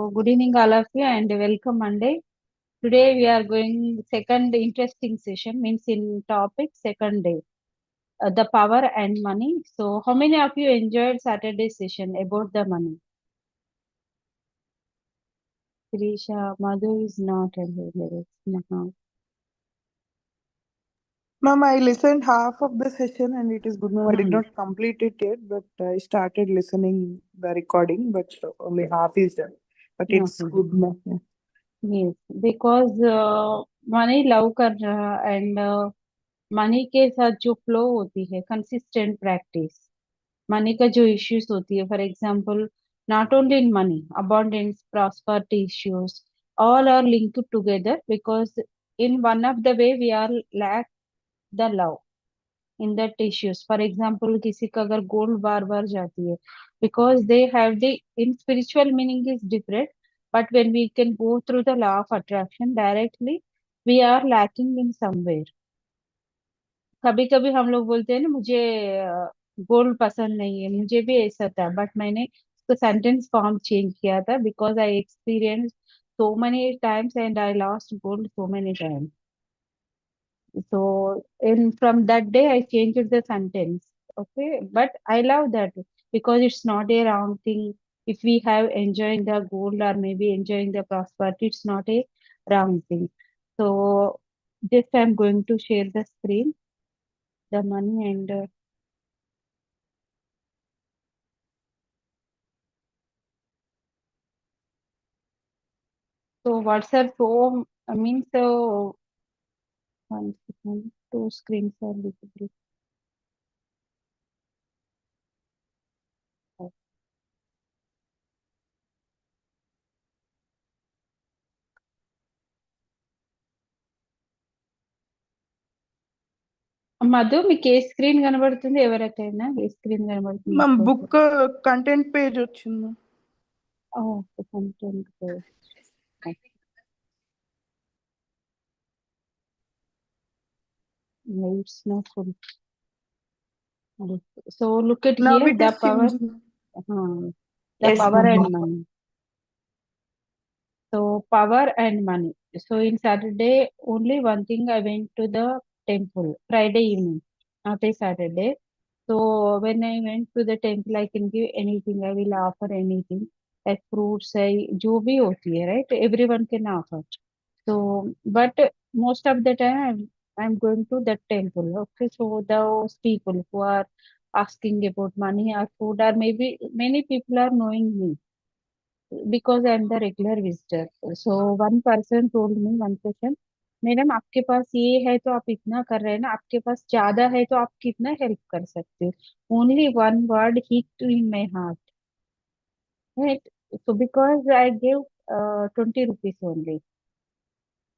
good evening all of you and welcome Monday. Today we are going second interesting session means in topic second day, the power and money. So how many of you enjoyed Saturday session about the money? Sirisha, Madhu is not available. No. Ma'am, I listened half of the session and it is good. Ma'am, I did Hmm. not complete it yet, but I started listening the recording, but only half is done. But it's Okay. good, ma'am. Yeah. Yes, because money love कर रहा and money के साथ जो flow होती है consistent practice money का जो issues होती है for example not only in money abundance prosperity issues all are linked together because in one of the way we are lack the love in that issues for example किसी का अगर gold बार बार जाती है because they have the in spiritual meaning is different but when we can go through the law of attraction directly we are lacking in somewhere कभी कभी हम लोग बोलते हैं ना मुझे गोल्ड पसंद नहीं है मुझे भी ऐसा था बट मैंने उसको सेंटेंस फॉर्म चेंज किया था because I experience so many times and I lost gold so many times. So in from that day I changed the sentence. Okay, but I love that because it's not a wrong thing. If we have enjoying the gold or maybe enjoying the prosperity, it's not a wrong thing. So this I'm going to share the screen, the money and so WhatsApp home means one second, two screens are visible. Madhu మీకు ఏ screen కనబడుతుంది ఎవరికైనా ఏ screen కనబడుతుంది Ma'am, book content page వచ్చింది. Content it's not full. So look at Now here it the is power changing. the Yes, power ma'am. and money. So power and money. So in Saturday, only one thing I went to the temple Friday evening, not a Saturday. So when I went to the temple, I can give anything. I will offer anything like fruits. I जो भी होती है, right? Everyone can offer. So, but most of the time I'm going to the temple. Okay, so those people who are asking about money or food, or maybe many people are knowing me because I'm the regular visitor. So one person told me one question, madam आपके पास ये है तो आप इतना कर रहे हैं ना आपके पास ज्यादा है तो आप कितना हेल्प कर सकते हो only one word hit in my heart right so because I give 20 rupees only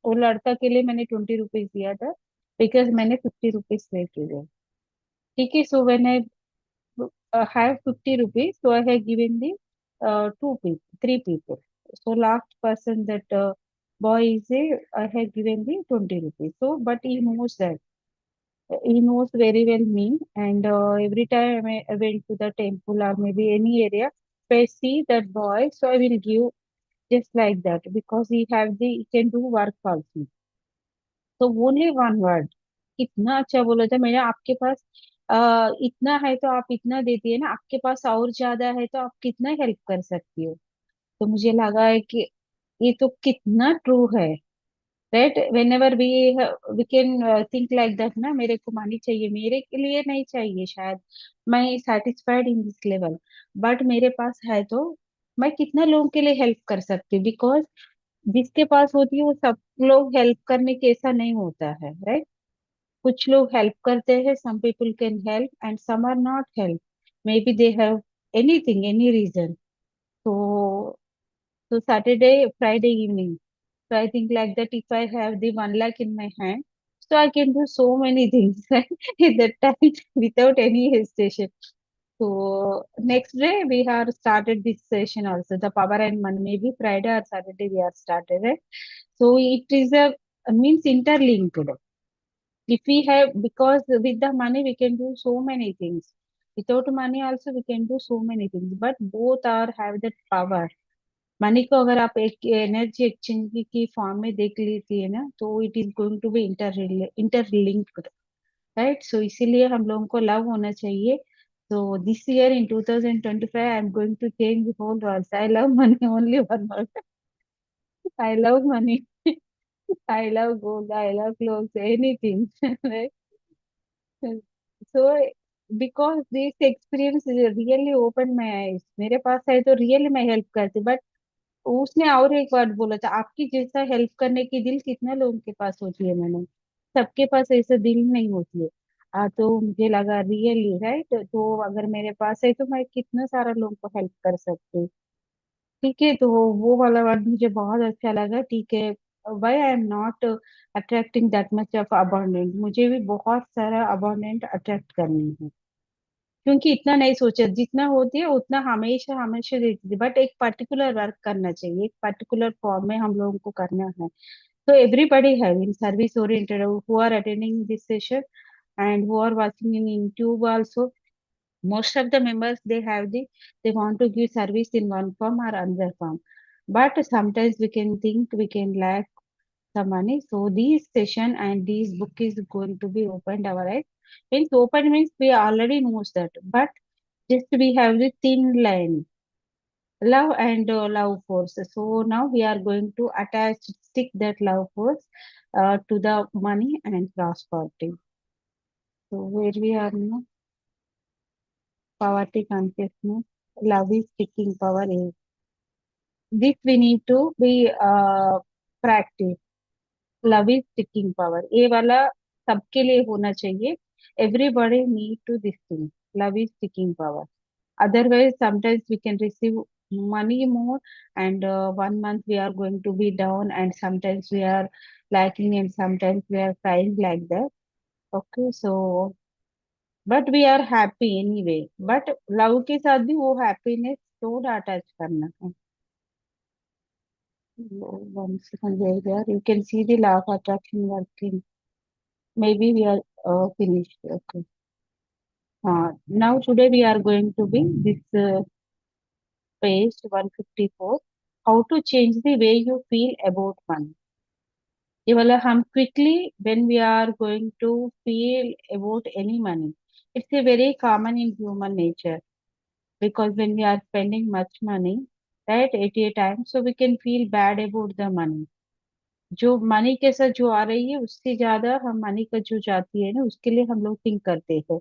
वो लड़का के लिए मैंने 20 रुपीज दिया था बिकॉज मैंने 50 रुपीज पे किए ठीक है so when I have 50 rupees, so I have given the two people, three people. So last person that boy is a, I have given the 20 rupees. So, but he knows that. He knows very well me, and every time I went to the temple or maybe any area, if I see that boy, so I will give just like that because he can do work also. तो only one word कितना अच्छा बोला था मैंने आपके पास इतना है तो आप इतना देती है ना आपके पास और ज्यादा है तो आप कितना हेल्प कर सकती हो तो मुझे लगा है कि ये तो कितना ट्रू है right whenever we can think like that ना मेरे को मानी चाहिए मेरे के लिए नहीं चाहिए शायद मैं satisfied in this level but मेरे पास है तो मैं कितना लोगों के लिए हेल्प कर सकती हूँ बिकॉज जिसके पास होती है वो सब लोग हेल्प करने के ऐसा नहीं होता है राइट कुछ लोग हेल्प करते हैं some people can help and some are not help maybe they have anything any reason तो Saturday Friday evening so I think like that if I have the 1 lakh in my hand so I can do so many things right at that time without any hesitation so next day we have started this session also the power and money maybe Friday or Saturday we are started right so it is a means interlinked if we have because with the money we can do so many things without money also we can do so many things but both are have that power money को अगर आप एक energy exchange की form में देख लेती है ना, तो it is going to be interlinked, right? So इसीलिए हम लोगों को लव होना चाहिए. So this year in 2025, I'm going to change the whole world. I love money, only one word. I love money. I love gold. I love clothes, anything. Right? So because this experience really opened my eyes. मेरे पास है तो really मैं help करती, but उसने और एक word बोला था, आपकी जैसा हेल्प करने की दिल कितना लोगों के पास होती है मैंने, सबके पास ऐसा दिल नहीं होती है. तो मुझे लगा रियली राइट, तो अगर मेरे पास है तो मैं कितना सारा लोगों को हेल्प कर सकती हूँ. ठीक है, तो वो वाला वर्ड मुझे बहुत अच्छा लगा. ठीक है, why I am not attracting that much of abundant, मुझे भी बहुत सारा अबंडेंट अट्रैक्ट करनी है, क्योंकि इतना नहीं सोचा, जितना होती है उतना हमेशा हमेशा देती थी, बट एक पर्टिकुलर वर्क करना चाहिए, एक पर्टिकुलर फॉर्म में हम लोगों को करना है. So everybody have in service oriented who are attending this session and who are watching in YouTube also. Most of the members they want to give service in one form or another form. But sometimes we can think we can lack some money. So this session and this book is going to be opened our eyes. Means open means we already knows that, but just we have the thin line, love and love force. So now we are going to stick that love force to the money and prosperity. So where we are now, poverty consciousness, love is sticking power is. This we need to be practice. Love is sticking power. ये वाला सबके लिए होना चाहिए. Everybody need to this thing. Love is sticking power. Otherwise, sometimes we can receive money more, and 1 month we are going to be down, and sometimes we are lacking, and sometimes we are crying like that. Okay, so but we are happy anyway. But love के साथ भी वो happiness थोड़ा attach करना है. One second there. You can see the law of attraction working. Maybe we are finished. Okay. Now today we are going to be this. Page 154, how to change the way you feel about money. ये वाला हम quickly when we are going to feel about any money. It's a very common in human nature, because when we are spending much money, right, at a time, so we can feel bad about the money. जो money के साथ जो आ रही है उससे ज्यादा हम money का जो जाती है ना उसके लिए हम लोग थिंक करते हैं.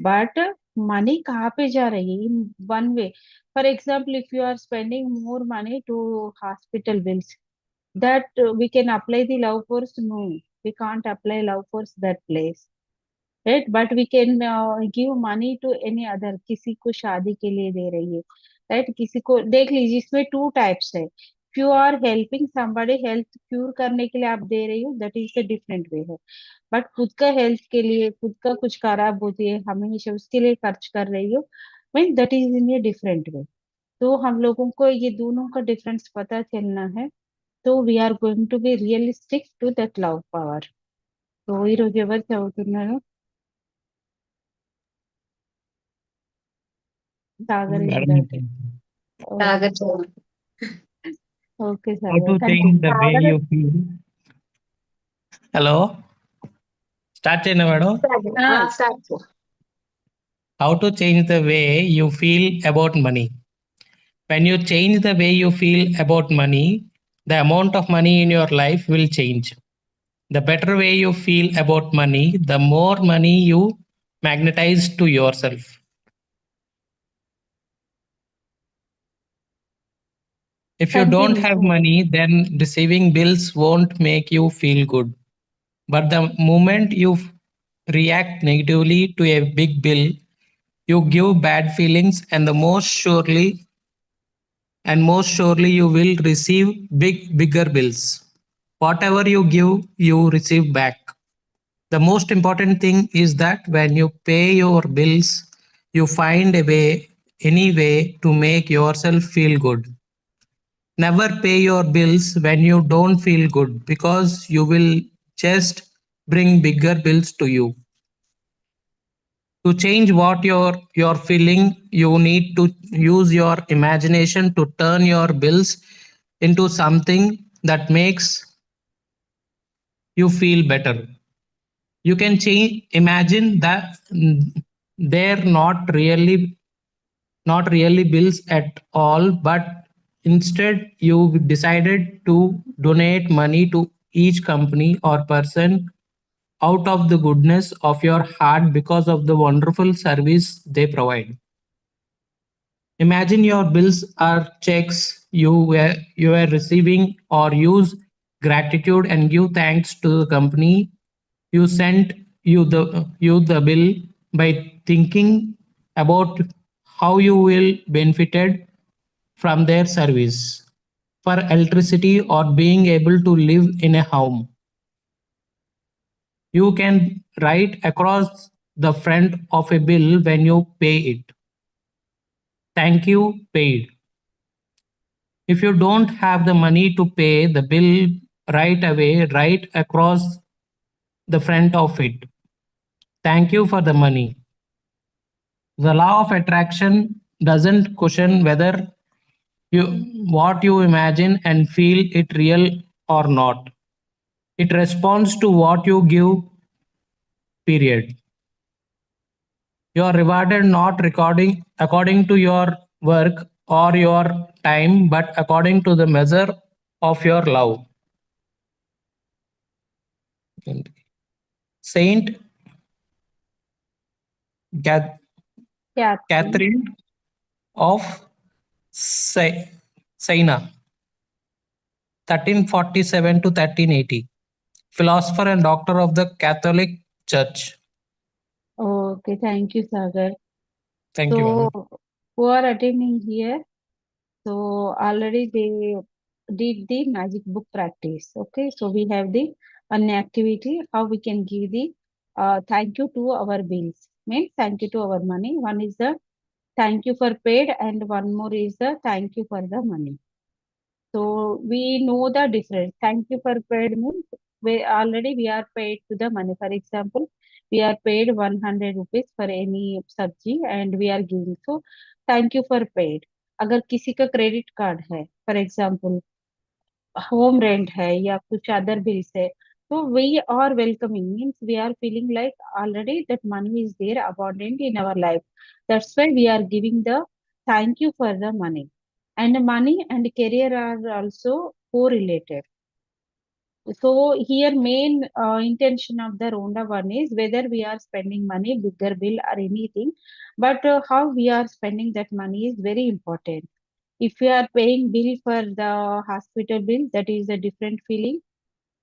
बट मनी कहाँ पे जा रही है? In one way. For example, if you are spending more money to hospital bills, that we can apply the love force. No, we can't apply love force that place, right? But we can give money to any other. किसी को शादी के लिए दे रही है, right? किसी को देख लीजिए, इसमें टू टाइप्स है. if you are helping somebody health cure करने के लिए आप दे रही हो, that is the different way है. बट खुद का हेल्थ के लिए, खुद का कुछ खराब होती है हमेशा उसके लिए खर्च कर रही हो, mean that is in a different way. तो हम लोगों को ये दोनों का डिफरेंस पता चलना है. तो we are going to be realistic to that love power. So ఈ రోజు ఎవరు చదువుతున్నారు? Sagar is Madam, that. Sagar. Okay how Sagar, to change continue. the way you feel? Hello, start cheyna madam. Start. How to change the way you feel about money? When you change the way you feel about money, the amount of money in your life will change. The better way you feel about money, the more money you magnetize to yourself. If you don't continue. have money, then receiving bills won't make you feel good. But the moment you react negatively to a big bill, you give bad feelings, and the most surely you will receive bigger bills. Whatever you give, you receive back. The most important thing is that when you pay your bills, you find a way, any way to make yourself feel good. Never pay your bills when you don't feel good, because you will just bring bigger bills to you. To change what you're feeling, you need to use your imagination to turn your bills into something that makes you feel better. You can change, imagine that they're not really bills at all, but instead you decided to donate money to each company or person out of the goodness of your heart because of the wonderful service they provide. Imagine your bills are checks you were receiving, or use gratitude and give thanks to the company you sent you the bill by thinking about how you will benefited from their service. For electricity or being able to live in a home, you can write across the front of a bill when you pay it, thank you, paid. If you don't have the money to pay the bill right away, write across the front of it, thank you for the money. The law of attraction doesn't question whether you what you imagine and feel it real or not. It responds to what you give, period. You are rewarded not recording according to your work or your time, but according to the measure of your love. Saint Catherine. Catherine of Siena, 1347 to 1380, philosopher and doctor of the Catholic Church. Okay, thank you, Sagar. Thank you, So, ma'am. who are attending here? So, already they did the magic book practice. Okay, so we have the one activity how we can give the thank you to our bills. Means thank you to our money. One is the thank you for paid, and one more is the thank you for the money. So we know the difference. Thank you for paid means we are paid to the money. For example, we are paid 100 rupees for any subji and we are giving. So thank you for paid. अगर किसी का credit card है for example home rent है या कुछ other bills है तो we are welcoming means we are feeling like already that money is there abundant in our life. That's why we are giving the thank you for the money. And money and career are also correlated. So here main intention of the Ronda one is whether we are spending money, bigger bill or anything, but how we are spending that money is very important. If we are paying bill for the hospital bill, that is a different feeling.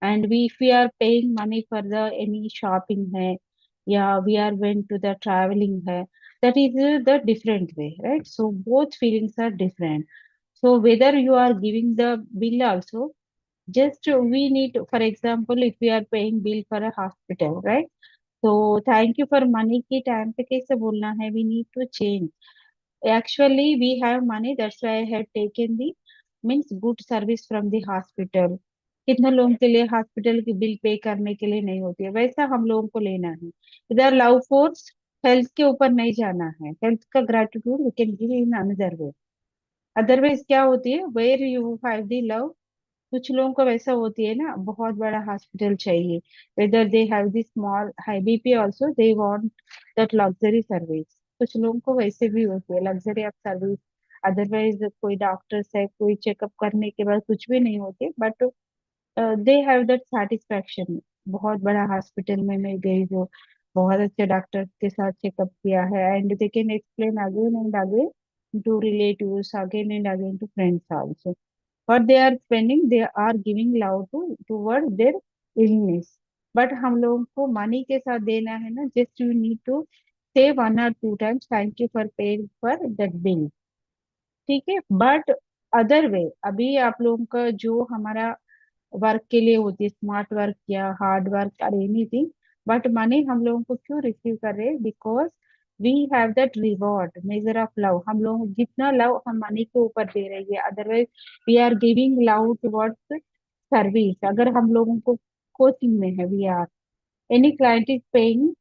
And if we are paying money for the any shopping hai, yeah, we are went to the traveling hai, that is the different way, right? So both feelings are different. So whether you are giving the bill also, just we need to, for example, if we are paying bill for a hospital, right? So thank you for money की time पे कैसे बोलना है? We need to change. Actually, we have money. That's why I have taken the means good service from the hospital. कितने लोगों के लिए hospital की बिल पे करने के लिए नहीं होती है वैसा हम लोगों को लेना है. इधर लव फोर्स हेल्थ के ऊपर नहीं जाना है. हेल्थ का gratitude we can give in another way. Otherwise क्या होती है where you have the love. कुछ लोगों को वैसा होती है ना बहुत बड़ा हॉस्पिटल चाहिए. Whether they have the small high BP also they want that luxury service. कुछ लोगों को वैसे भी होती है लग्जरी ऑफ सर्विस. अदरवाइज कोई डॉक्टर्स है कोई चेकअप करने के बाद कुछ भी नहीं होती but they have that satisfaction. बहुत बड़ा हॉस्पिटल में मैं गई जो बहुत अच्छे डॉक्टर के साथ चेकअप किया है and they can explain again and again to relatives again and again to friends also. What they are spending they are giving love to towards their illness. But हम लोगों को मनी के साथ देना है ना. Just you need to say 1 or 2 times thank you for paying for that bill. ठीक है. बट अदर वे अभी आप लोगों का जो हमारा वर्क के लिए होती है स्मार्ट वर्क या हार्ड वर्क और एनीथिंग. बट मनी हम लोगों को क्यों रिसीव कर रहे हैं? Because we have that reward measure of love. हम लोग जितना लव हम मनी के ऊपर दे रही है otherwise we are giving love towards service. अगर हम लोगों को कोचिंग में है we are any client is paying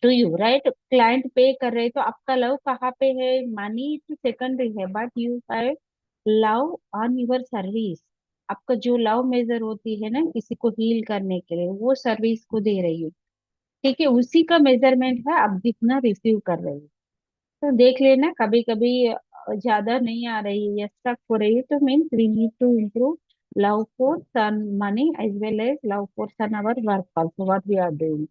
to you right. Client pay कर रहे तो आपका लव कहाँ पे है? मनी तो सेकेंडरी है but you have love on your service. आपका जो लव मेजर होती है ना किसी को हील करने के लिए, वो सर्विस को दे रही है। ठीक है, उसी का मेजरमेंट है आप जितना रिसीव कर रहे हो। तो देख लेना, कभी कभी ज्यादा नहीं आ रही है या स्टक हो रही है, तो means we need to improve love for sun money as well as love for sun our work also what we are doing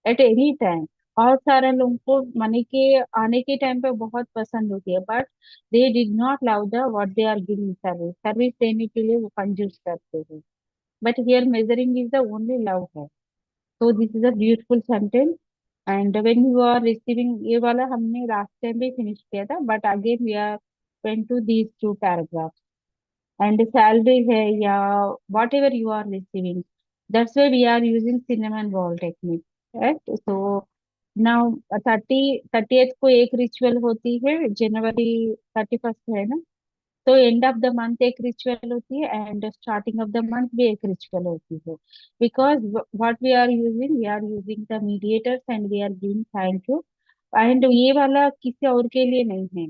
at any time. और सारे लोगों को मनी के आने के टाइम पे बहुत पसंद होती है, but they did not love the what they are giving service. Service देने के लिए वो कंजूस करते हैं, but here measuring is the only love है। So this is a beautiful sentence. And when you are receiving, ये वाला हमने लास्ट टाइम भी फिनिश किया था, but again we are went to these two paragraphs. And salary है या whatever you are receiving, that's why we are using cinnamon roll technique, right? So now 30th को एक रिचुअल होती है, जनवरी 31st है ना, तो एंड ऑफ द मंथ एक रिचुअल होती है and starting of the month भी एक रिचुअल होती है। Because what we are using the mediators and we are giving thank you. And ये वाला किसी और के लिए नहीं है,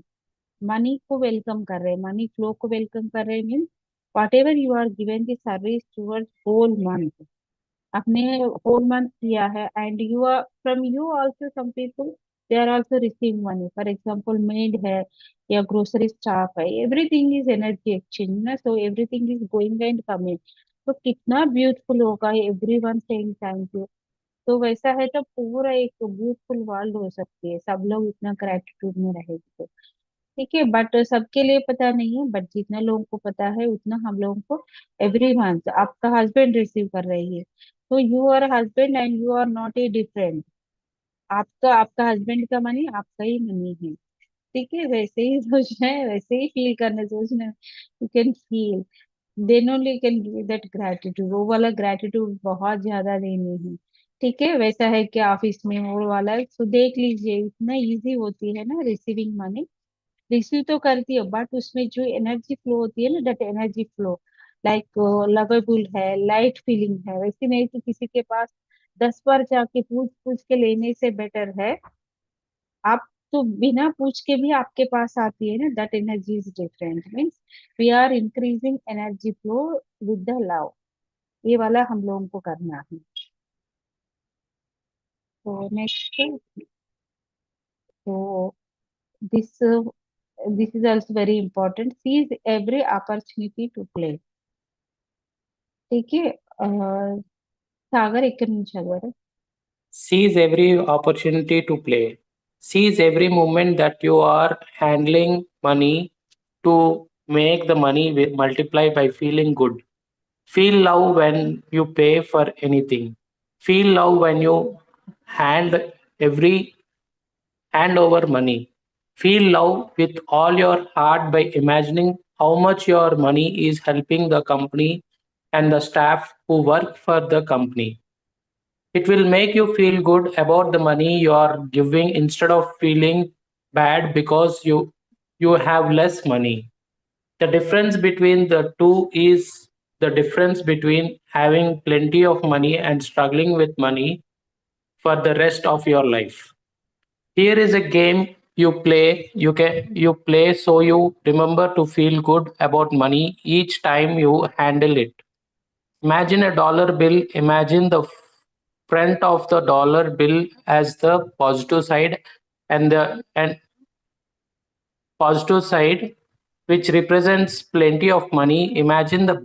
मनी को वेलकम कर रहे हैं, मनी फ्लो को वेलकम कर रहे हैं। Means whatever you are given the service towards whole month, आपने होल मंथ किया है, and you are from you also some people they are also receiving money. For example maid है या grocery staff है, everything is energy exchange ना, so everything is going and coming. तो कितना beautiful होगा every one saying thank you. तो वैसा है तो पूरा एक ब्यूटीफुल वर्ल्ड हो सकती है, सब लोग इतना ग्रेटिट्यूड में रहेंगे तो। ठीक है, बट सबके लिए पता नहीं है, बट जितना लोगों को पता है उतना हम लोगों को एवरी मंथ आपका हस्बैंड रिसीव कर रही है, तो you are husband and you are not a different. आपका आपका हस्बैंड का मनी आपका ही मनी है। ठीक है, वैसे ही सोचना है, वैसे ही फील करना, सोचना है, you can feel, then only can give that gratitude. वो वाला ग्रेटिट्यूड बहुत ज्यादा देनी है। ठीक है, वैसा है कि ऑफिस में वो वाला, तो देख लीजिए इतना इजी होती है ना रिसीविंग मनी। रिसीव तो करती है, बट उसमें जो एनर्जी फ्लो होती है ना, that energy flow like lovable है, लाइट फीलिंग है, वैसे नहीं कि किसी के पास 10 बार जाके पूछ पूछ के लेने से बेटर है आप तो बिना पूछ के भी आपके पास आती है ना, that energy is different. Means we are increasing energy flow with the love. ये वाला हम लोगों को करना है। तो नेक्स्ट, तो this this is also very important, seize every opportunity to play. ठीक है, सागर एक निमिष चलवारे। Seize every opportunity to play. Seize every moment that you are handling money to make the money multiply by feeling good. Feel love when you pay for anything. Feel love when you hand every hand over money. Feel love with all your heart by imagining how much your money is helping the company and the staff who work for the company. It will make you feel good about the money you are giving instead of feeling bad because you have less money. The difference between the two is the difference between having plenty of money and struggling with money for the rest of your life. Here is a game you play so you remember to feel good about money each time you handle it. Imagine a dollar bill. Imagine the front of the dollar bill as the positive side and the and positive side which represents plenty of money. Imagine the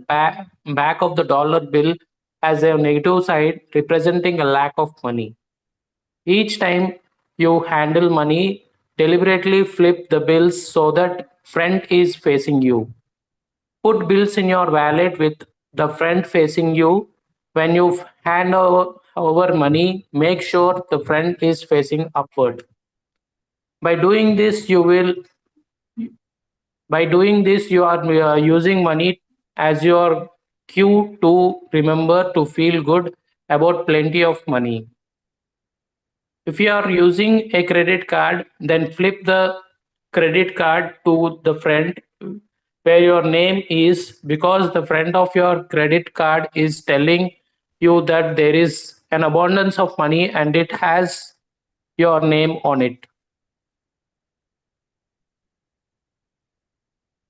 back of the dollar bill as a negative side representing a lack of money. Each time you handle money, deliberately flip the bills so that front is facing you. Put bills in your wallet with the front facing you. When you hand over money, make sure the front is facing upward. By doing this, you are using money as your cue to remember to feel good about plenty of money. If you are using a credit card, then flip the credit card to the front where your name is, because the front of your credit card is telling you that there is an abundance of money and it has your name on it.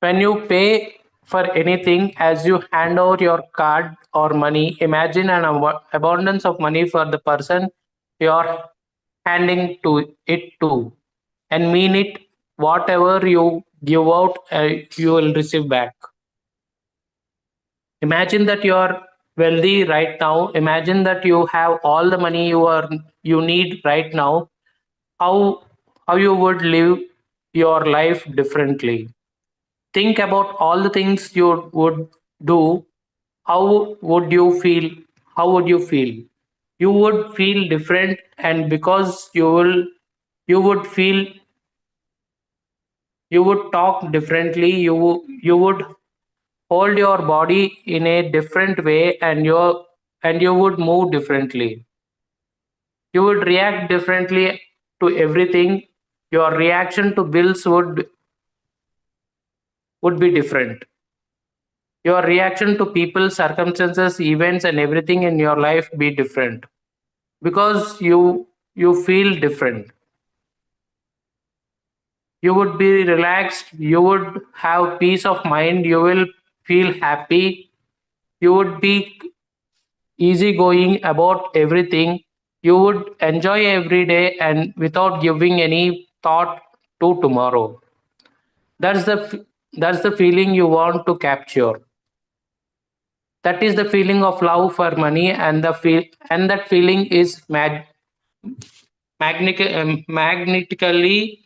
When you pay for anything, as you hand over your card or money, imagine an abundance of money for the person you're handing to it to, and mean it. Whatever you give out, you will receive back. Imagine that you are wealthy right now. Imagine that you have all the money you need right now. How you would live your life differently. Think about all the things you would do. How would you feel? How would you feel? You would feel different, and because you would feel, you would talk differently. You would hold your body in a different way, and you would move differently. You would react differently to everything. Your reaction to bills would be different. Your reaction to people, circumstances, events, and everything in your life be different, because you feel different. You would be relaxed. You would have peace of mind. You will feel happy. You would be easygoing about everything. You would enjoy every day and without giving any thought to tomorrow. That's the feeling you want to capture. That is the feeling of love for money, and that feeling is magnetically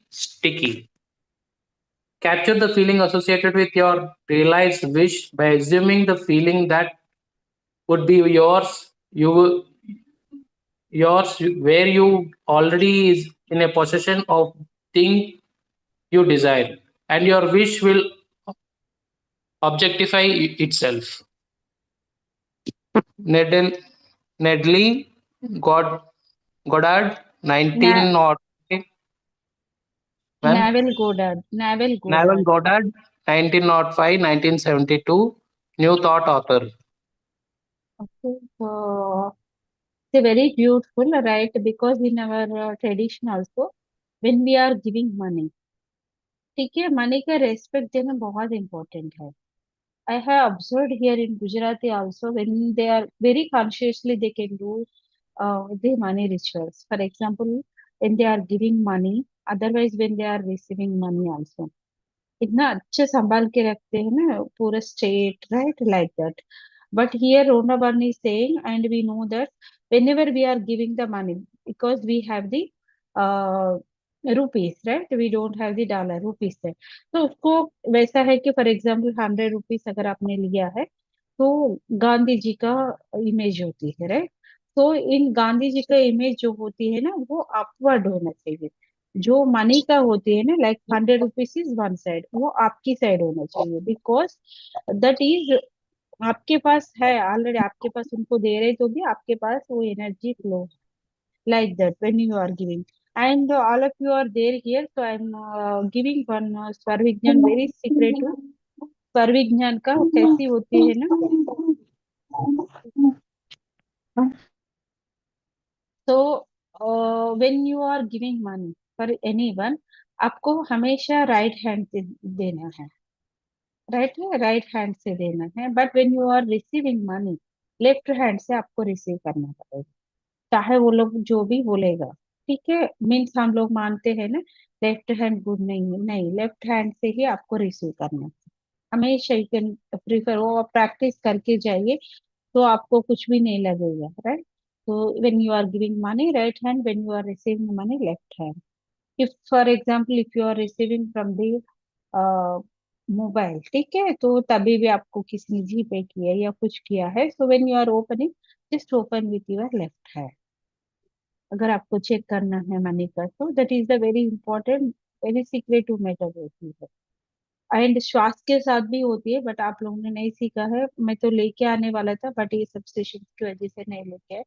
sticky. Capture the feeling associated with your realized wish by assuming the feeling that would be yours. Yours where you already is in a possession of thing you desire, and your wish will objectify itself. Nedel, Nedley God, Goddard Na 1905. When Naval Naval Goddard. Goddard 1905 1972, New Thought author. Okay, so it's a very beautiful, right? Because in our tradition also, when we are giving money, ठीक है, money का respect देना बहुत important है. I have observed here in Gujarati also, when they are very consciously they can do the money rituals. For example, when they are giving money, otherwise when they are receiving money also. इतना अच्छे संभाल के रखते हैं ना पूरा state, right, like that. But here Rhonda Byrne is saying, and we know that whenever we are giving the money, because we have the uh, rupees, right? We don't have the dollar, rupees है. तो उसको वैसा है कि for example 100 rupees अगर आपने लिया है, तो गांधी जी का इमेज होती है, राइट? तो इन गांधी जी का इमेज जो होती है ना, वो अपवर्ड होना चाहिए. जो मनी का होती है ना, like 100 rupees is one side, वो आपकी साइड होना चाहिए. बिकॉज दैट इज आपके पास है ऑलरेडी, आपके पास उनको दे रहे तो भी आपके पास वो energy flow, like that when you are giving. And all of you are there here, so I'm giving one Swarvignan very secret to Swarvignan का कैसी होती है ना. So when you are giving money for anyone, आपको हमेशा right hand से देना है, राइट हैंड से देना है. But when you are receiving money, left hand से आपको रिसीव करना पड़ेगा, चाहे वो लोग जो भी बोलेगा. ठीक है, मीन्स हम लोग मानते हैं ना लेफ्ट हैंड गुड नहीं है, नहीं, लेफ्ट हैंड से ही आपको रिसीव करना है हमेशा. यू कैन प्रीफर, वो प्रैक्टिस करके जाइए तो आपको कुछ भी नहीं लगेगा, राइट? तो when you are giving money right hand, when you are receiving money left hand. If for example if you are receiving from the mobile, ठीक है, तो तभी भी आपको किसी ने जी पे किया या कुछ किया है, so when you are opening, just open with your left hand. अगर आपको चेक करना है मनी का, तो that is the very important, very secretive method होती है. एंड श्वास के साथ भी होती है, बट आप लोगों ने नहीं सीखा है. मैं तो लेके आने वाला था, बट ये सब सेशन की वजह से नहीं लेके आए.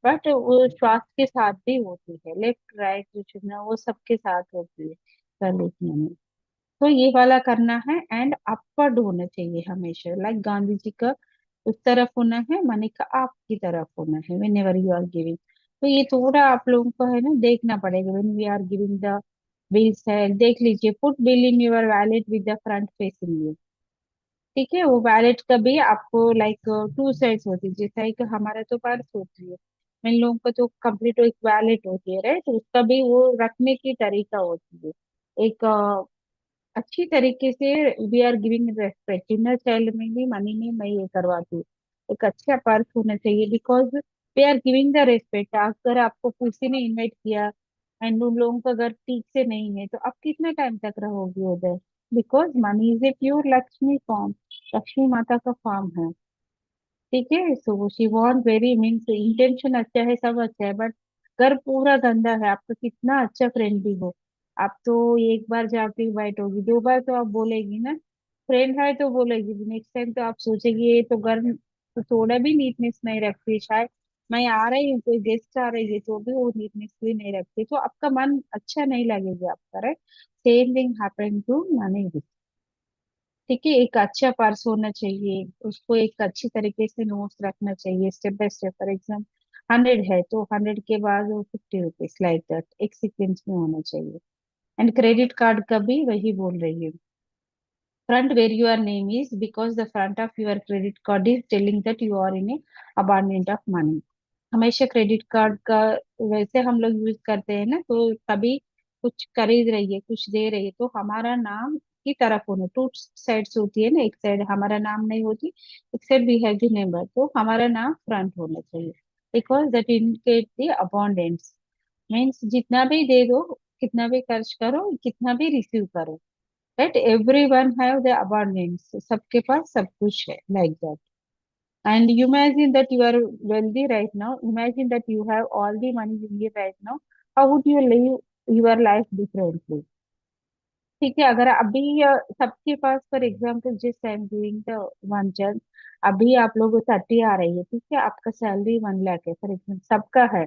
बट वो श्वास के साथ भी होती है, लेफ्ट राइट वो सबके साथ होती है कर लेती है. तो ये वाला करना है, एंड अपवर्ड होना चाहिए हमेशा, लाइक गांधी जी का उस तरफ होना है, मनी का आपकी तरफ होना है व्हेनेवर यू आर गिविंग. तो ये थोड़ा आप लोगों को है ना देखना पड़ेगा when we are giving the bills है, देख लीजिए, put bill in your wallet with the front facing you. ठीक है, वो वैलेट का भी आपको लाइक टू साइड्स होती है, जैसा है कि हमारा तो पर्स होती है, इन लोगों का तो कंप्लीट एक वैलेट होती है, राइट, उसका भी वो रखने की तरीका होती है। एक अच्छी तरीके से we are giving respect, inner child में भी मनी में मैं ये करवाती हूँ, एक अच्छा पर्स होना चाहिए, because we are giving the respect. अगर आपको किसी ने इनवाइट किया एंड उन लोगों का अगर ठीक से नहीं है तो आप कितना टाइम तक रहोगे उधर, because money is a pure Lakshmi form, Lakshmi माता का फॉर्म है। ठीक है, so she want very means intention अच्छा है, सब अच्छा है, बट घर पूरा गंदा है, आपका कितना अच्छा फ्रेंड भी हो, आप तो एक बार जाके इनवाइट होगी, दो बार तो आप बोलेगी ना, फ्रेंड है तो बोलेगी, नेक्स्ट टाइम तो आप सोचेगी ये तो घर तो थोड़ा भी नीटनेस नहीं रखती, शायद मैं आ रही हूँ कोई गेस्ट आ रही है तो भी वो नीटनेस भी नहीं रखती, तो आपका मन अच्छा नहीं लगेगा आपका, right. Same thing happen to money. ठीक है, एक अच्छा पर्स होना चाहिए, उसको एक अच्छी तरीके से नोट्स रखना चाहिए step by step, for example 100 है तो 100 के बाद वो 50 रुपीज लाइक दैट एक सीक्वेंस में होना चाहिए। एंड क्रेडिट कार्ड का भी वही बोल रही है, front where your name is, because the front of your credit card is telling that you are in a abundance of money। हमेशा क्रेडिट कार्ड का वैसे हम लोग यूज करते हैं ना, तो कभी कुछ खरीद रही है कुछ दे रही है तो हमारा नाम की तरफ होना, टू साइड्स होती है ना, एक साइड हमारा नाम नहीं होती, एक side we have the neighbour, तो हमारा नाम फ्रंट होना चाहिए, because that indicate the abundance, means जितना भी दे दो, कितना भी खर्च करो, कितना भी रिसीव करो, right, every one have the abundance, सबके पास सब कुछ है, like that. And imagine that you are wealthy right now. Imagine that you have all the money you need right now. How would you live your life differently? ठीक है, अगर अभी सबके पास फॉर एग्जाम्पल जिस टाइम डूइंग द वन जन, अभी आप लोग 30 आ रही है, ठीक है, आपका सैलरी 1 लाख है फॉर एग्जाम्पल, सबका है,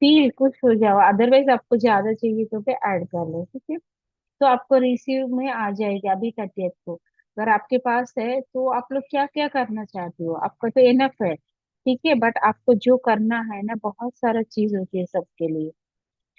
फील खुश हो जाओ, अदरवाइज आपको ज्यादा चाहिए तो पे ऐड कर लो, ठीक है, तो आपको रिसीव में आ जाएगी अभी 30th को। अगर आपके पास है तो आप लोग क्या क्या करना चाहते हो, आपका तो इनफ है, ठीक है, बट आपको जो करना है ना, बहुत सारा चीज होती है सबके लिए,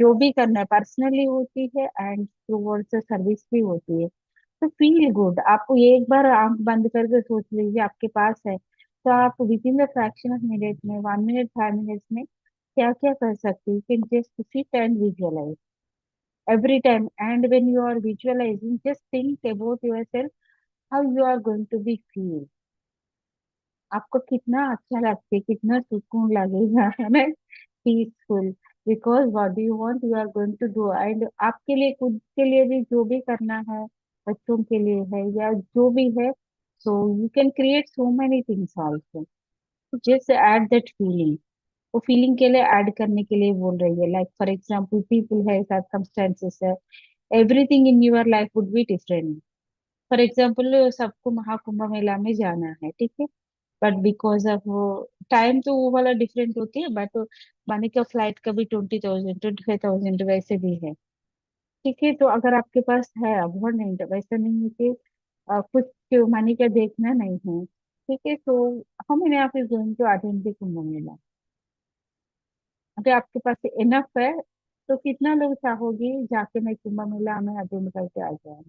जो भी करना है पर्सनली होती है एंड टूवर्ड्स सर्विस भी होती है, तो फील गुड, आपको ये एक बार आंख बंद करके सोच लीजिए आपके पास है, तो आप with in the fraction of minute में, 1 मिनट 5 मिनट्स में क्या क्या कर सकते हैं, you can just sit and visualise every time, and when you are visualizing, just think about yourself, how you are going to be feel, आपको कितना अच्छा लगता है, कितना सुकून लगेगा, है ना, peaceful, because what do you want you are going to do, and आपके लिए खुद के लिए भी जो भी करना है, बच्चों के लिए है या जो भी है, so you can create so many things also, just add that feeling, वो फीलिंग के लिए ऐड करने के लिए बोल रही है, लाइक फॉर एग्जाम्पल पीपल है, सर्कमस्टेंसेस है, everything in your life would be different, for example सबको महाकुंभ मेला में जाना है, ठीक है, बट बिकॉज ऑफ वो टाइम तो वो वाला डिफरेंट होती है, बट माने का फ्लाइट का भी 20,000 25,000 वैसे भी है, ठीक है, तो अगर आपके पास है अबंडेंट, वैसा नहीं है कि कुछ मनी का देखना नहीं है, ठीक है, तो हम इन आप is going to attend the Kumbh Mela, अगर आपके पास इनफ है तो कितना लोग चाहोगे जाके मैं कुंभ मेला में अटेंड करके आ जाऊँ,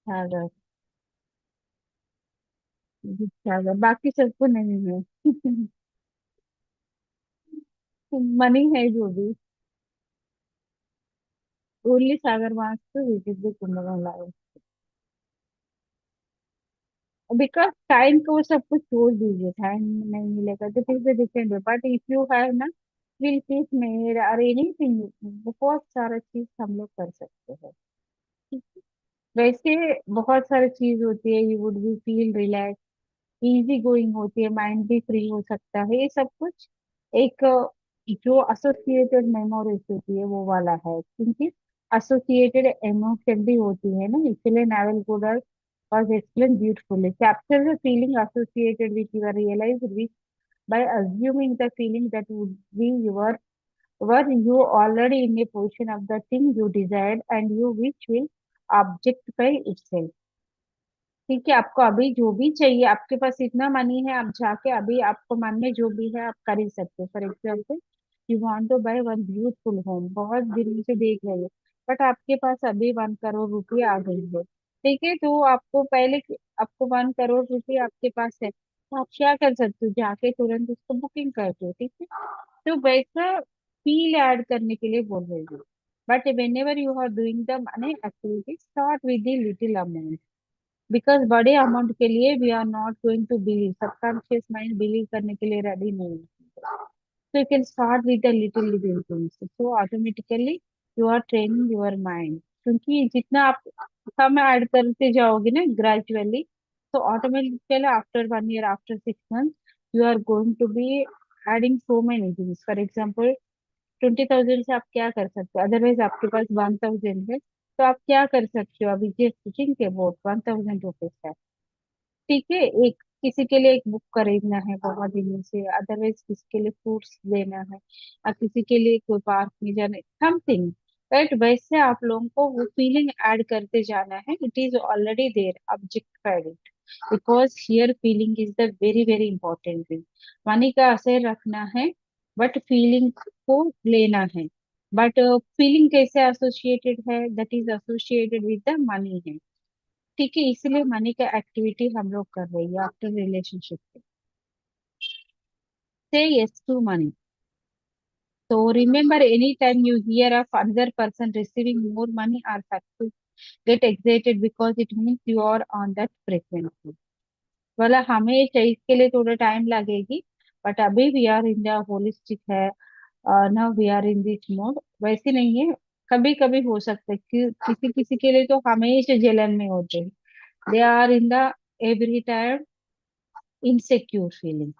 अगर बाकी सबको नहीं है। मनी है जो भी, only Sagar wants to visit the Kumbh Mela, because time को सब कुछ छोड़ दीजिए, टाइम नहीं मिलेगा तो फिर से डिफरेंट है, बट इफ यू हैव ना विल पीस मेड और एनीथिंग, बहुत सारा चीज हम लोग कर सकते हैं, वैसे बहुत सारी चीज होती है, you would be feel relax, easy going होती है, माइंड भी फ्री हो सकता है, ये सब कुछ एक जो एसोसिएटेड मेमोरीज होती है वो वाला है, क्योंकि एसोसिएटेड इमोशन भी होती है ना, इसलिए naval Godar was explained beautifully. Capture the feeling associated with your realized wish by assuming the feeling that would be your, were you already in a position of the thing you desired and you wish will objectify itself। ठीक है, आपको अभी जो भी चाहिए, आपके पास इतना money है, आप जाके अभी आपको मन में जो भी है आप कर ही सकते हो, for example you want to buy one beautiful home, बहुत दिनों से देख रहे हो, बट आपके पास अभी 1 करोड़ रुपये आ गई है, ठीक है, तो आपको पहले आपको 1 करोड़ रुपये आपके पास है, तो आप क्या कर सकते हो, जाके तुरंत उसको बुकिंग कर दो, ठीक है। तो वैसा फील ऐड करने के लिए बोल रही हूँ। But whenever you are doing the money activity, start with the little amount, because बड़े अमाउंट के लिए we are not going to believe, subconscious mind believe करने के लिए रेडी नहीं है। So you can start with the little things. So automatically you are training your mind. क्योंकि जितना आप समय ऐड करते जाओगे ना gradually, so automatically after 1 year, after 6 months, you are going to be adding so many things. For example, 20,000 से आप क्या कर सकते हो, अदरवाइज आपके पास 1,000 है, तो आप क्या कर सकते हो, अभी जस्ट थिंक अबाउट 1,000 रुपीज है, ठीक है। एक किसी के लिए एक बुक खरीदना है बहुत दिनों से, अदरवाइज किसी के लिए फ्रूट्स देना है, और किसी के लिए कोई पार्क में जाना है, समथिंग, राइट। वैसे आप लोगों को वो फीलिंग ऐड करते जाना है, it is already there, objectified it, because here feeling is the very very important thing. Money का असर रखना है, बट फीलिंग को लेना है, बट फीलिंग कैसे एसोसिएटेड है, that is associated with the money है, ठीक है। इसलिए मनी का एक्टिविटी हम लोग कर रही है आफ्टर रिलेशनशिप। से yes to money. So remember, anytime you hear of another person receiving more money or success, get excited because it means you are on that frequency. वाला हमें चाहिए, इसके लिए थोड़ा टाइम लगेगी, बट अभी we are in the holistic है, now we are in this mode, वैसे नहीं है। कभी कभी हो सकता है कि किसी किसी के लिए तो हमेशा जलन में होते हैं, they are in the every time insecure feeling.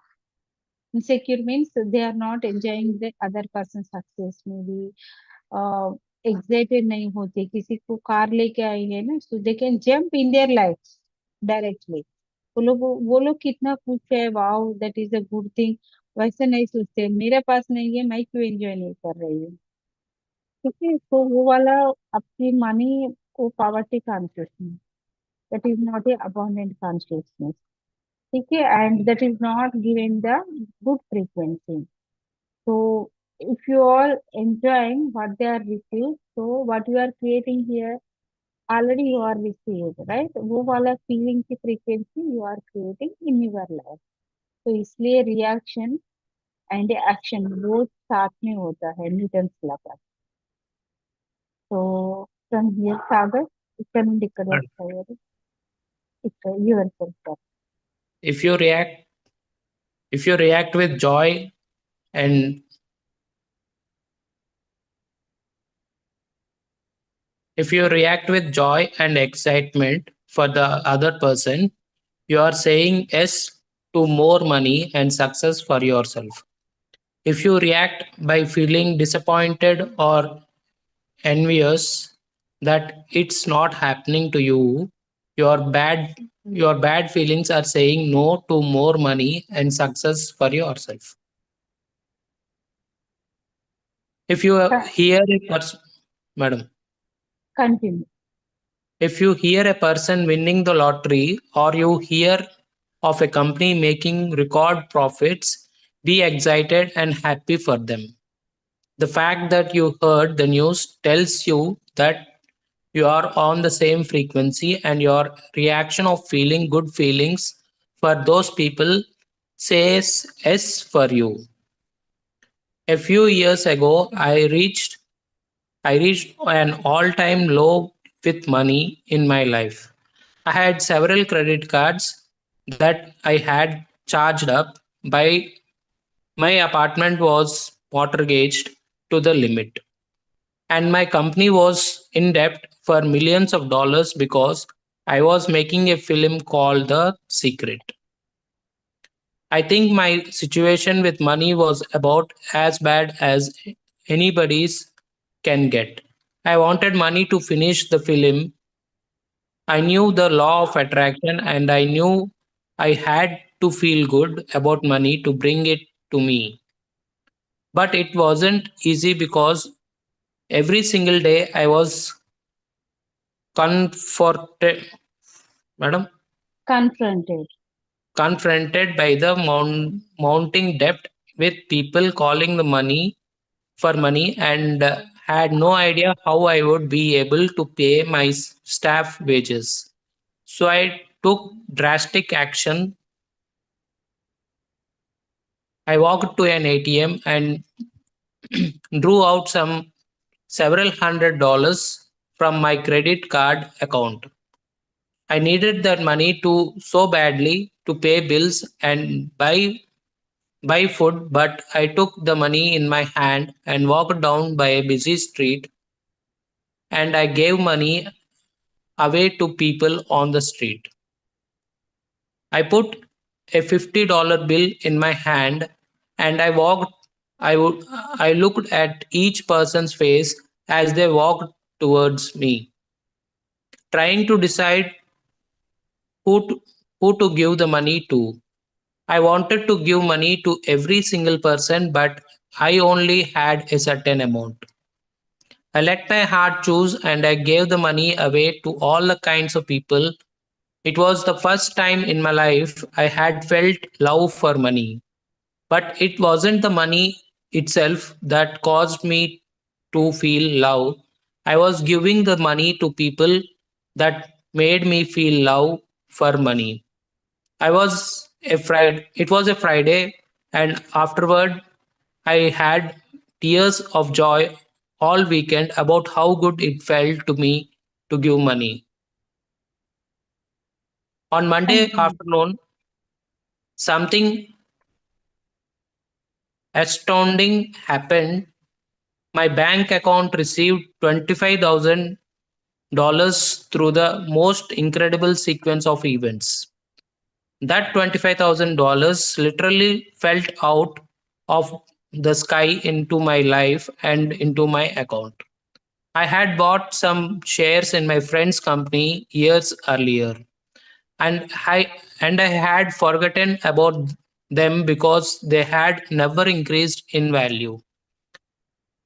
Insecure means they are not enjoying the other person's success, maybe excited नहीं होते, किसी को कार लेके आई है ना, so they can jump in their life directly, वो लोग कितना खुश है, wow that is a good thing, वैसे नहीं सोचते मेरे पास नहीं है मैं क्यों एंजॉय नहीं कर रही हूँ, ठीक है। तो वो वाला आपकी मनी को poverty consciousness, that is not a abundant consciousness, ठीक है, and that is not giving the good frequency. So if you are enjoying what they are received, so what you are creating here already you are received, right, वो वाला feeling की frequency you are creating in your life. तो इसलिए reaction and action वो साथ में होता है, न्यूटन लॉ का। तो from here सागर ఇక్కడ నుండి ఇక్కడ వరకు ఇక్కడ yourself. if you react if you react with joy and if you react with joy and excitement for the other person, you are saying yes to more money and success for yourself. If you react by feeling disappointed or envious that it's not happening to you, your bad feelings are saying no to more money and success for yourself. If you hear a person, madam, Continue. if you hear a person winning the lottery or you hear of a company making record profits, be excited and happy for them. The fact that you heard the news tells you that you are on the same frequency, and your reaction of feeling good feelings for those people says yes for you. A few years ago, I reached an all-time low with money in my life. I had several credit cards that I had charged up by. My apartment was mortgaged to the limit, and my company was in debt for millions of dollars because I was making a film called The Secret. I think my situation with money was about as bad as anybody's can get. I wanted money to finish the film. I knew the law of attraction, and I knew I had to feel good about money to bring it to me. But it wasn't easy because every single day I was confronted, madam, Confronted. confronted by the mounting debt, with people calling the money for money and had no idea how I would be able to pay my staff wages. So I took drastic action. I walked to an ATM and drew out some several $100s from my credit card account. I needed that money to so badly to pay bills and buy food, but I took the money in my hand and walked down by a busy street and I gave money away to people on the street. I put a $50 bill in my hand and I looked at each person's face as they walked towards me, trying to decide who to, who to give the money to. I wanted to give money to every single person, but I only had a certain amount. I let my heart choose and I gave the money away to all the kinds of people. It was the first time in my life I had felt love for money. But it wasn't the money itself that caused me to feel love. I was giving the money to people that made me feel love for money. It was a Friday, and afterward, I had tears of joy all weekend about how good it felt to me to give money. On Monday And afternoon, something astounding happened. My bank account received $25,000 through the most incredible sequence of events. That $25,000 literally fell out of the sky into my life and into my account. I had bought some shares in my friend's company years earlier, and I had forgotten about them because they had never increased in value.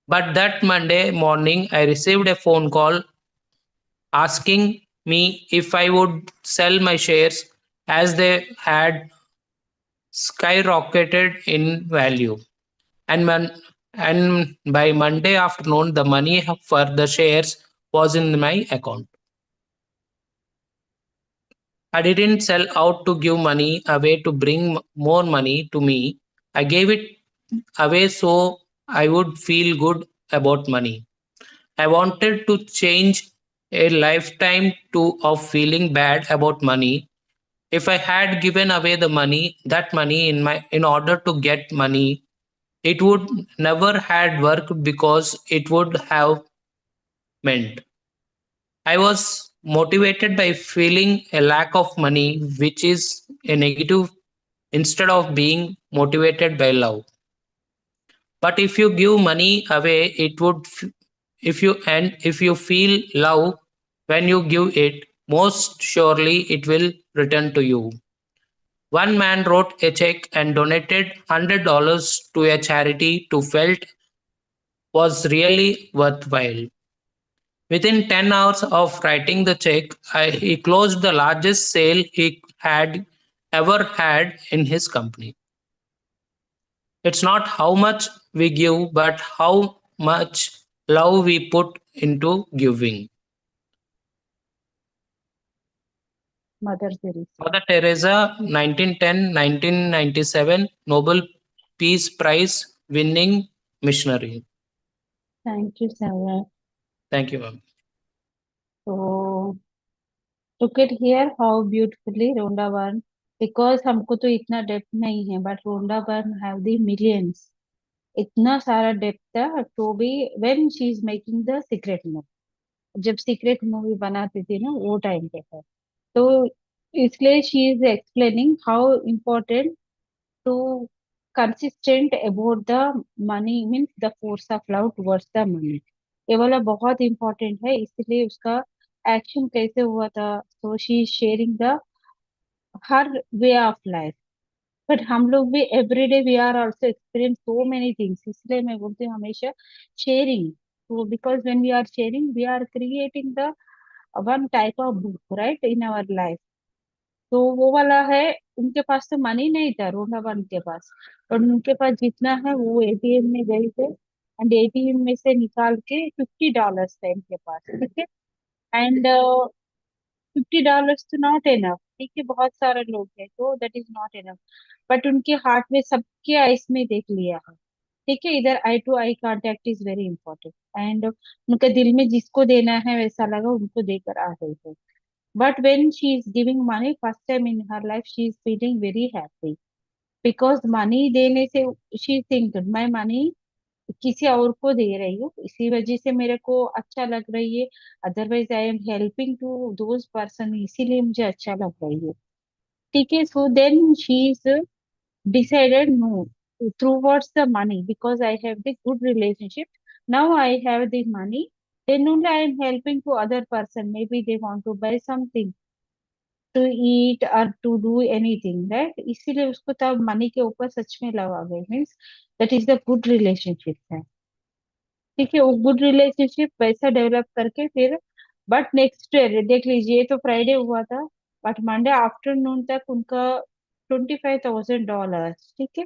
But that Monday morning, I received a phone call asking me if I would sell my shares as they had skyrocketed in value. And, and by Monday afternoon, the money for the shares was in my account. I didn't sell out to give money away to bring more money to me. I gave it away so I would feel good about money. I wanted to change a lifetime of feeling bad about money. If I had given away that money in order to get money, it would never had worked because it would have meant I was motivated by feeling a lack of money, which is a negative, instead of being motivated by love. But if you give money away, if you feel love when you give it, most surely it will return to you. One man wrote a check and donated $100 to a charity to felt was really worthwhile. Within 10 hours of writing the check, he closed the largest sale he had ever had in his company. It's not how much we give, but how much love we put into giving. Mother Teresa. Mother Teresa, 1910-1997, Nobel Peace Prize winning missionary. Thank you, Sarah. Thank you, ma'am. So look at here how beautifully Rhonda Byrne, because हमको तो इतना depth नहीं है, but Rhonda Byrne have the millions. इतना सारा depth था तो भी when she is making the secret movie, जब सीक्रेट मूवी बनाती थी ना वो टाइम पे था, तो इसलिए she is explaining how important to consistent about the money means the force of love towards the money. ये वाला बहुत इम्पोर्टेंट है, इसलिए उसका एक्शन कैसे हुआ था, so she is sharing the her way of life. But हम लोग भी everyday we are also experience so many things, इसलिए मैं बोलती हूँ हमेशा शेयरिंग, तो because when we are sharing we are creating the one type of book right in our life. तो वो वाला है, उनके पास तो मनी नहीं था रोनावन के पास, और उनके पास जितना है वो एटीएम में गए थे एंड एटीएम में से निकाल के $50 था इनके पास, ठीक है। एंड $50 तो नॉट एनफ, ठीक है, बहुत सारे लोग हैं तो that is not enough. But उनके हार्ट में, सबके आइस में देख लिया है, ठीक है, इधर eye to eye contact is very important. And उनके दिल में जिसको देना है वैसा लगा, उनको देकर आ गई है। But when she is giving money first time in her life, she is feeling very happy, because money देने से शी थिंक मैं मनी किसी और को दे रही हूँ, इसी वजह से मेरे को अच्छा लग रही है। Otherwise I am helping to those person, इसीलिए मुझे अच्छा लग रही है, ठीक है। So then she is decided no, towards the money, because I have the good relationship, now I have the money, then only I am helping to other person, maybe they want to buy something to eat or to do anything, right? इसीलिए उसको तब money के ऊपर सच में love आ गई, means that is the good relationship है, ठीक है। वो गुड रिलेशनशिप वैसा डेवलप करके फिर, बट नेक्स्ट डे देख लीजिए, ये तो फ्राइडे हुआ था, बट मंडे आफ्टरनून तक उनका $25,000, ठीक है।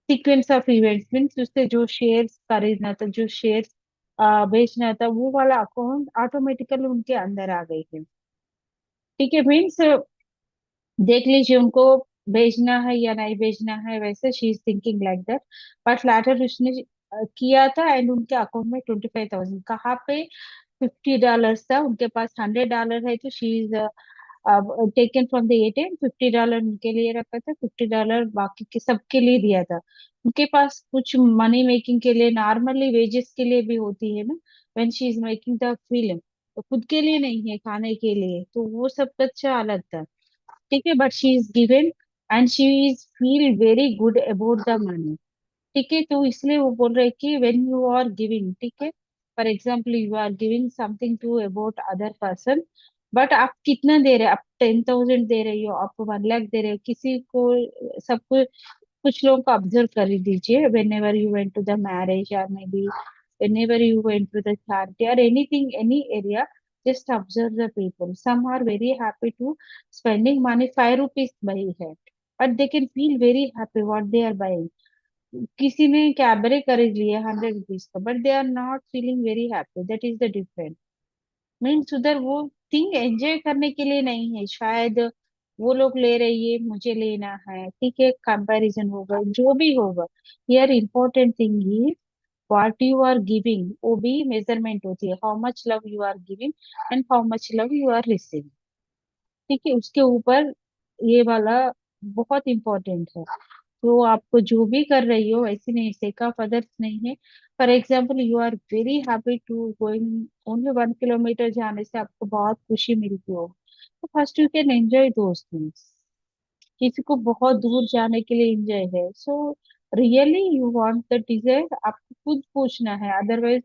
सीक्वेंस ऑफ इवेंट्स मीन्स उससे जो शेयर्स खरीदना था, जो शेयर्स बेचना था, वो वाला अकाउंट ऑटोमेटिकली उनके अंदर आ गई है, ठीक है। मीन्स देख लीजिए उनको भेजना है या नहीं भेजना है, वैसे she is thinking like that. But later उसने किया था एंड उनके अकाउंट में 25,000 कहाँ पे, $50 था उनके पास, $100 है, तो she is taken from the ATM, $50 उनके लिए रखा था, $50 बाकी के सबके लिए दिया था। उनके पास कुछ मनी मेकिंग के लिए, नॉर्मली वेजेस के लिए भी होती है ना, when she is making the film, तो खुद के लिए नहीं है, खाने के लिए, तो वो सब अच्छा अलग था, ठीक है। But she is given and she is feel very good about the money, ठीक है। तो इसलिए वो बोल रहे कि व्हेन यू आर गिविंग, ठीक है, for example you are giving something to about other person, but आप कितना दे रहे हो, आप 10,000 दे रही हो, आप 1 लाख दे रहे हो किसी को, सबको, कुछ लोगों को ऑब्जर्व कर दीजिए, whenever you went to the marriage और maybe whenever you went to the charity or anything, any area, just observe the people, some are very happy to spending money, 5 rupees by head, but they can feel very happy what they are buying। किसी ने cabaret खरीद लिया 100 rupees का, but they are not feeling very happy, that is the difference. Means उधर वो thing enjoy करने के लिए नहीं है, शायद वो लोग ले रही है, मुझे लेना है, ठीक है, कंपैरिजन होगा, जो भी होगा। Here important thing is what you are giving, वो भी मेजरमेंट होती है, how much love you are giving and how much love you are receiving, ठीक है, उसके ऊपर ये वाला बहुत इंपॉर्टेंट है। तो आपको जो भी कर रही हो ऐसे नहीं, सेक ऑफ अदर्स नहीं है। For example you are very happy to going only 1 kilometre, जाने से आपको बहुत खुशी मिलती हो, तो first you can enjoy those things. किसी को बहुत दूर जाने के लिए एंजॉय है, so really you want the desire, आपको खुद पूछना है, अदरवाइज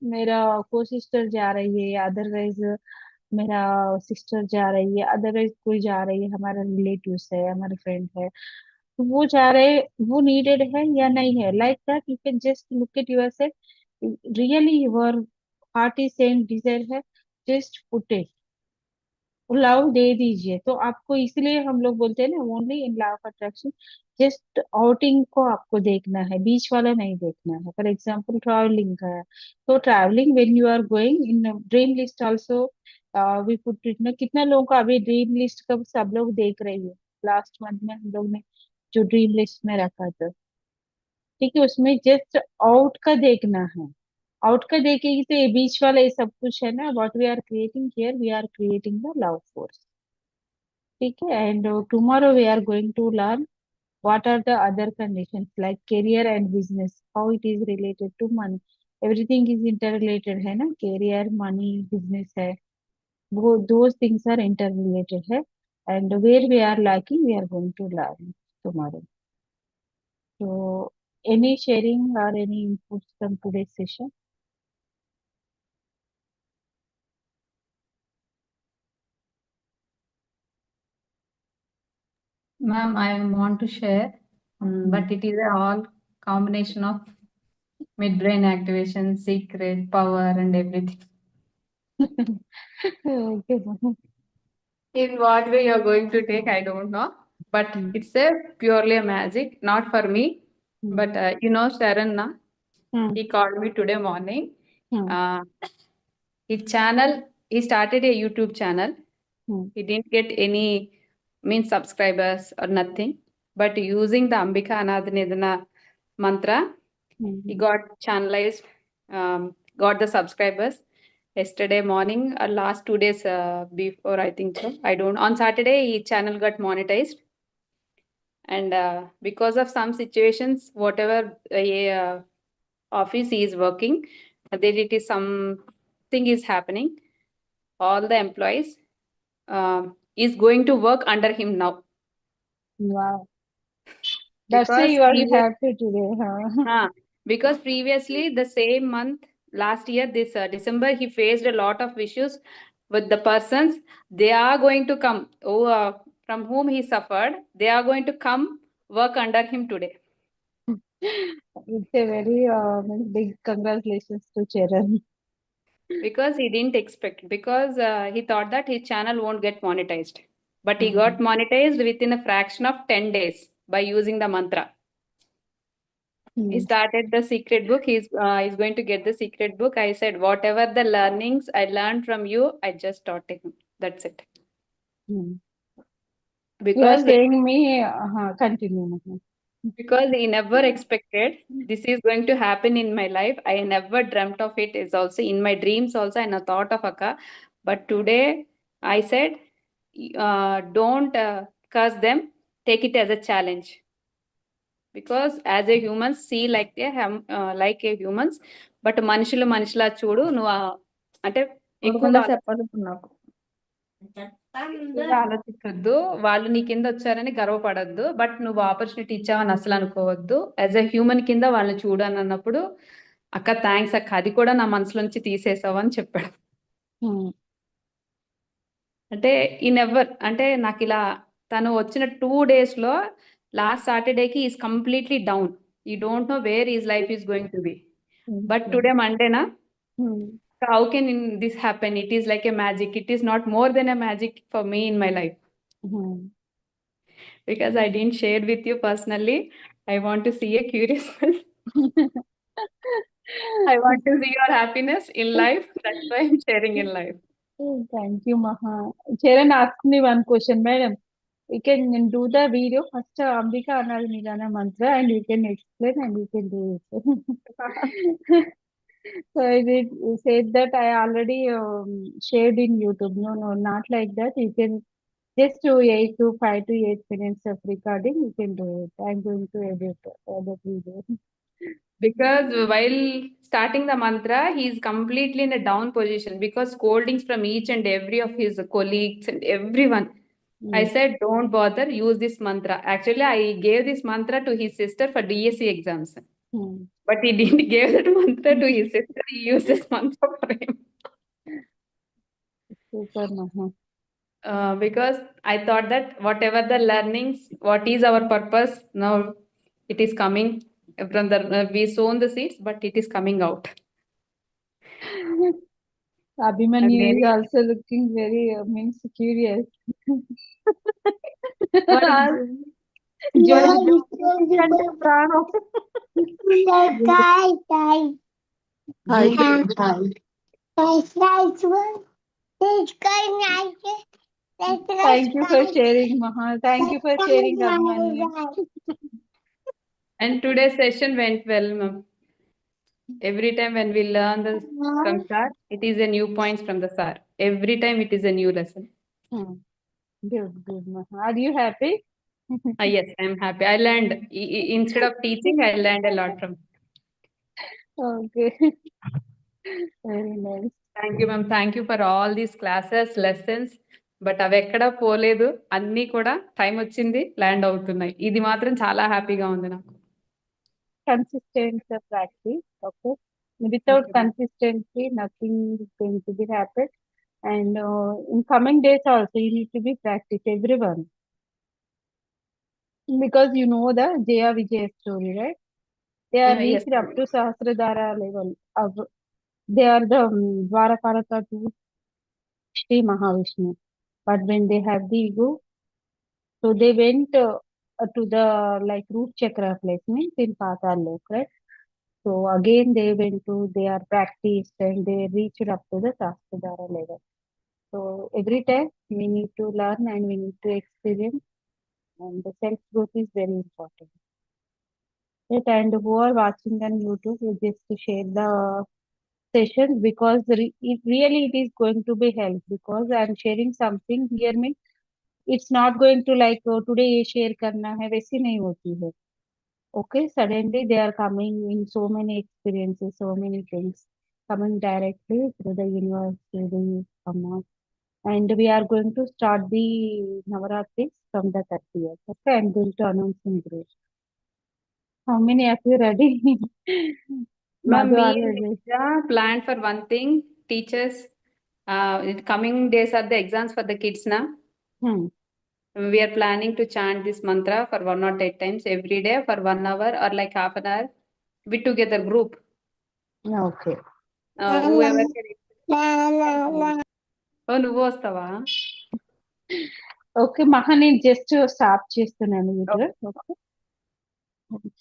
मेरा को सिस्टर जा रही है, या अदरवाइज मेरा सिस्टर जा रही है, अदरवाइज कोई जा रही है, हमारा रिलेटिव्स है, हमारे फ्रेंड है, तो वो जा रहे, वो नीडेड है या नहीं है, like that you can just look at yourself, really your heart is same desire है, जस्ट पुट इट, लव दे दीजिए। तो आपको इसलिए हम लोग बोलते हैं ना, only in love of attraction, just outing को आपको देखना है, बीच वाला नहीं देखना है। फॉर एग्जाम्पल ट्रैवलिंग का है, तो travelling when you are going in dream list also, we put it ना, कितना लोगों का अभी ड्रीम लिस्ट का सब लोग देख रही है, लास्ट मंथ में हम लोग ने जो ड्रीम लिस्ट में रखा था, ठीक है, उसमें जस्ट आउट का देखना है, आउट का देखेगी तो ये बीच वाला ये सब कुछ है ना, what we are creating here, we are creating the love force, ठीक है। And tomorrow we are going to learn what are the other conditions like career and business, how it is related to money, everything is interrelated है ना, career money business है, वो those things are interrelated है। and where we are lacking we are going to learn tomorrow। so any sharing or any inputs from today's session? Ma'am, I want to share, but it is a all combination of mid-brain activation, secret, power, and everything. Okay. In what way you're going to take, I don't know, but it's a purely a magic, not for me, but you know Sharon, na? He called me today morning. Hmm. His channel, he started a YouTube channel. Hmm. He didn't get any subscribers or nothing. But using the Ambika Anadhanidana mantra, he got channelized, got the subscribers. Yesterday morning or last 2 days before, I think so. I don't. On Saturday, his channel got monetized. And because of some situations, whatever office he is working, there it is something is happening. All the employees is going to work under him now. Wow. That's why Because you are previous- happy today, huh? because previously the same month last year, this December, he faced a lot of issues with the persons. They are going to come from whom he suffered. They are going to come work under him today. It's a very big congratulations to Charan. Because he didn't expect, because he thought that his channel won't get monetized, but he got monetized within a fraction of 10 days by using the mantra. He started the secret book. He's going to get the secret book. I said, whatever the learnings I learned from you, I just taught him. That's it. You are Because saying me, continue. Maha. because he never expected this is going to happen in my life. I never dreamt of it. It's also in my dreams also, and I thought of Akka. But today I said, don't curse them. Take it as a challenge. Because as a human, see like like a humans, but మనుషులు మనుషులా చూడు నువ్వు అంటే ఎక్కువగా చెప్పదు నాకు ఎక్కువగా ఆలోచించొద్దు. వాళ్ళు నీ కింద వచ్చారని గర్వపడొద్దు. బట్ నువ్వు ఆపర్చునిటీ ఇచ్చావని అసలు అనుకోవద్దు. యాజ్ ఎ హ్యూమన్ కింద వాళ్ళని చూడు అని అన్నప్పుడు, అక్క థ్యాంక్స్ అక్క, అది కూడా నా మనసులోంచి తీసేసావు అని చెప్పాడు. అంటే ఈ నెవర్ అంటే నాకు ఇలా తను వచ్చిన 2 days లో లాస్ట్ సాటర్డేకి is completely down. You don't know where is life is going to be. But today మండేనా, how can this happen? It is like a magic. It is not more than a magic for me in my life. Because I didn't share with you personally. I want to see a curious I want to see your happiness in life. That's why I'm sharing in life. Thank you, Maha. Charan asked me one question, madam. We can do the video first, Ambika Anadhanidana mantra, and you can explain and you can do it. So I did said that I already shared in YouTube. No, not like that. You can just do 5 to 8 minutes of recording. You can do it. I'm going to edit the video. Because while starting the mantra, he is completely in a down position because scoldings from each and every of his colleagues and everyone. I said, don't bother, use this mantra. Actually, I gave this mantra to his sister for DSC exams. But he didn't give that mantra to his sister. He used this mantra for him. Super, Maha. Because I thought that whatever the learnings, what is our purpose, now it is coming from the, we sown the seeds, but it is coming out. Abhimanyu is also looking very curious. Thank you for sharing, Maha. Thank you for sharing, Abhimanyu. And today's session went well, ma'am. Every time when we learn the from Sir, it is a new points from the Sir. Every time it is a new lesson. Good, Maha. Are you happy? Yes, I'm happy. I learned. Instead of teaching, I learned a lot from. Okay. Very nice. Thank you, ma'am. Thank you for all these classes, lessons. But అవి ఎక్కడ పోలేదు, అన్నీ కూడా time వచ్చింది land అవుతున్నాయి. ఇది మాత్రం చాలా హ్యాపీగా ఉంది నాకు. Consistent practice, okay. Without consistency, nothing is going to be happen. And in coming days also, you need to be practice, everyone. Because you know the Jaya Vijay story, right? They are reached up to Sahasradhara level. They are the Dwaraparata to Sri Mahavishnu. But when they have the ego, so they went to the like root chakra placement in Patal Lok, right? So again, they are practiced and they reached up to the Shastradhara level. So every time we need to learn and we need to experience, and the self growth is very important. Right, and who are watching on YouTube, we just to share the sessions because it is going to be help because I am sharing something here means it's not going to like today ये share करना है वैसी नहीं होती है. Okay, suddenly they are coming in so many experiences, so many things coming directly through the universe, through the Amma. And we are going to start the Navaratris from the 30th. Okay, I'm going to announce in group. How many of you ready? Ma'am, Madhu, me are you and ready? Nisha planned for one thing. Teachers, in coming days are the exams for the kids now. Hmm. We are planning to chant this mantra for 108 times every day for 1 hour or like half an hour. We together group. Okay. Whoever can. Oh, నువ్వు వస్తావా? Okay, Maha, నేను just stop చేస్తున్నాను video. Okay